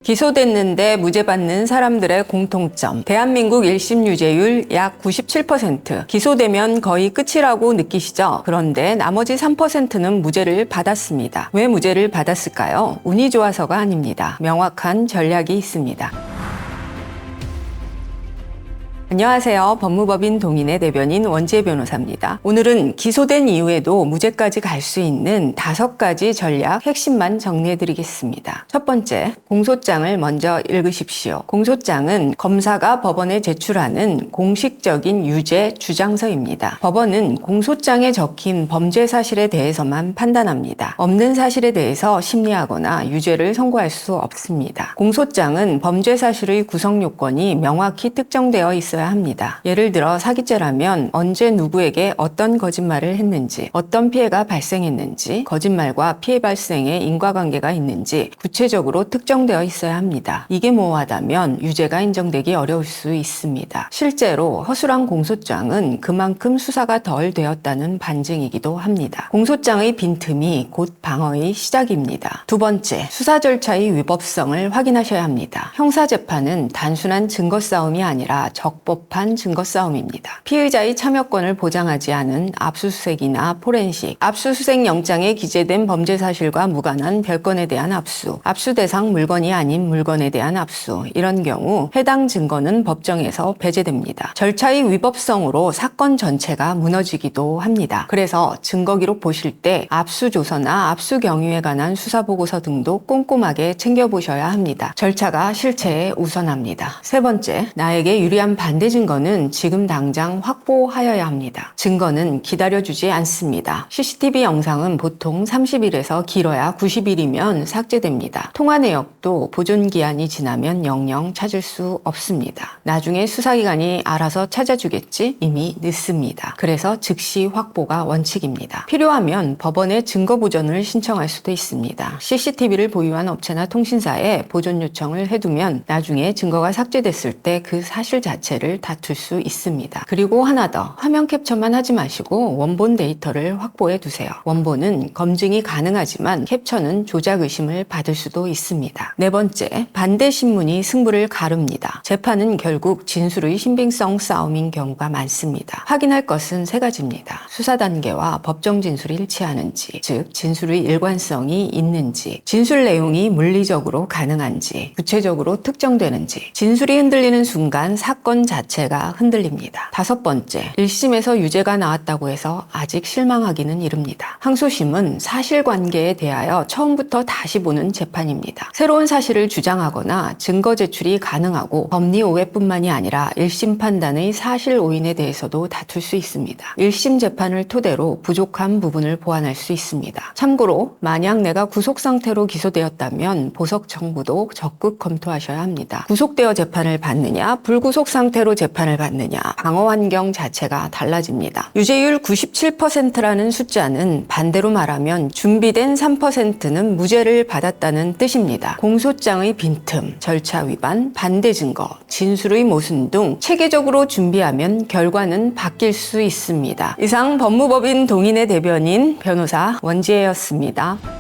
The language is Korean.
기소됐는데 무죄 받는 사람들의 공통점. 대한민국 1심 유죄율 약 97%. 기소되면 거의 끝이라고 느끼시죠? 그런데 나머지 3%는 무죄를 받았습니다. 왜 무죄를 받았을까요? 운이 좋아서가 아닙니다. 명확한 전략이 있습니다. 안녕하세요. 법무법인 동인의 대변인 원지혜 변호사입니다. 오늘은 기소된 이후에도 무죄까지 갈 수 있는 5가지 전략 핵심만 정리해드리겠습니다. 첫 번째, 공소장을 먼저 읽으십시오. 공소장은 검사가 법원에 제출하는 공식적인 유죄 주장서입니다. 법원은 공소장에 적힌 범죄 사실에 대해서만 판단합니다. 없는 사실에 대해서 심리하거나 유죄를 선고할 수 없습니다. 공소장은 범죄 사실의 구성 요건이 명확히 특정되어 있어야 합니다. 예를 들어 사기죄라면 언제 누구에게 어떤 거짓말을 했는지, 어떤 피해가 발생했는지, 거짓말과 피해 발생에 인과관계가 있는지 구체적으로 특정되어 있어야 합니다. 이게 모호하다면 유죄가 인정되기 어려울 수 있습니다. 실제로 허술한 공소장은 그만큼 수사가 덜 되었다는 반증이기도 합니다. 공소장의 빈틈이 곧 방어의 시작입니다. 두 번째, 수사 절차의 위법성을 확인하셔야 합니다. 형사재판은 단순한 증거 싸움이 아니라 적법한 증거 싸움입니다. 피의자의 참여권을 보장하지 않은 압수수색이나 포렌식, 압수수색 영장에 기재된 범죄 사실과 무관한 별건에 대한 압수, 압수 대상 물건이 아닌 물건에 대한 압수, 이런 경우 해당 증거는 법정에서 배제됩니다. 절차의 위법성으로 사건 전체가 무너지기도 합니다. 그래서 증거기록 보실 때 압수조서나 압수경위에 관한 수사보고서 등도 꼼꼼하게 챙겨보셔야 합니다. 절차가 실체에 우선합니다. 세 번째, 나에게 유리한 반대 증거는 지금 당장 확보하여야 합니다. 증거는 기다려주지 않습니다. CCTV 영상은 보통 30일에서 길어야 90일이면 삭제됩니다. 통화 내역도 보존기한이 지나면 영영 찾을 수 없습니다. 나중에 수사기관이 알아서 찾아주겠지? 이미 늦습니다. 그래서 즉시 확보가 원칙입니다. 필요하면 법원에 증거 보존을 신청할 수도 있습니다. CCTV를 보유한 업체나 통신사에 보존 요청을 해두면 나중에 증거가 삭제됐을 때 그 사실 자체를 다툴 수 있습니다. 그리고 하나 더, 화면 캡처만 하지 마시고 원본 데이터를 확보해 두세요. 원본은 검증이 가능하지만 캡처는 조작 의심을 받을 수도 있습니다. 네 번째, 반대 신문이 승부를 가릅니다. 재판은 결국 진술의 신빙성 싸움인 경우가 많습니다. 확인할 것은 3가지입니다. 수사 단계와 법정 진술이 일치하는지, 즉 진술의 일관성이 있는지, 진술 내용이 물리적으로 가능한지, 구체적으로 특정되는지. 진술이 흔들리는 순간 사건 자체가 흔들립니다. 5번째, 1심에서 유죄가 나왔다고 해서 아직 실망하기는 이릅니다. 항소심은 사실관계에 대하여 처음부터 다시 보는 재판입니다. 새로운 사실을 주장하거나 증거 제출이 가능하고 법리 오해뿐만이 아니라 1심 판단의 사실 오인에 대해서도 다툴 수 있습니다. 1심 재판을 토대로 부족한 부분을 보완할 수 있습니다. 참고로 만약 내가 구속 상태로 기소되었다면 보석 청구도 적극 검토하셔야 합니다. 구속되어 재판을 받느냐, 불구속 상태로 재판을 받느냐, 방어 환경 자체가 달라집니다. 유죄율 97%라는 숫자는 반대로 말하면 준비된 3%는 무죄를 받았다는 뜻입니다. 공소장의 빈틈, 절차 위반, 반대 증거, 진술의 모순 등 체계적으로 준비하면 결과는 바뀔 수 있습니다. 이상 법무법인 동인의 대변인 변호사 원지혜였습니다.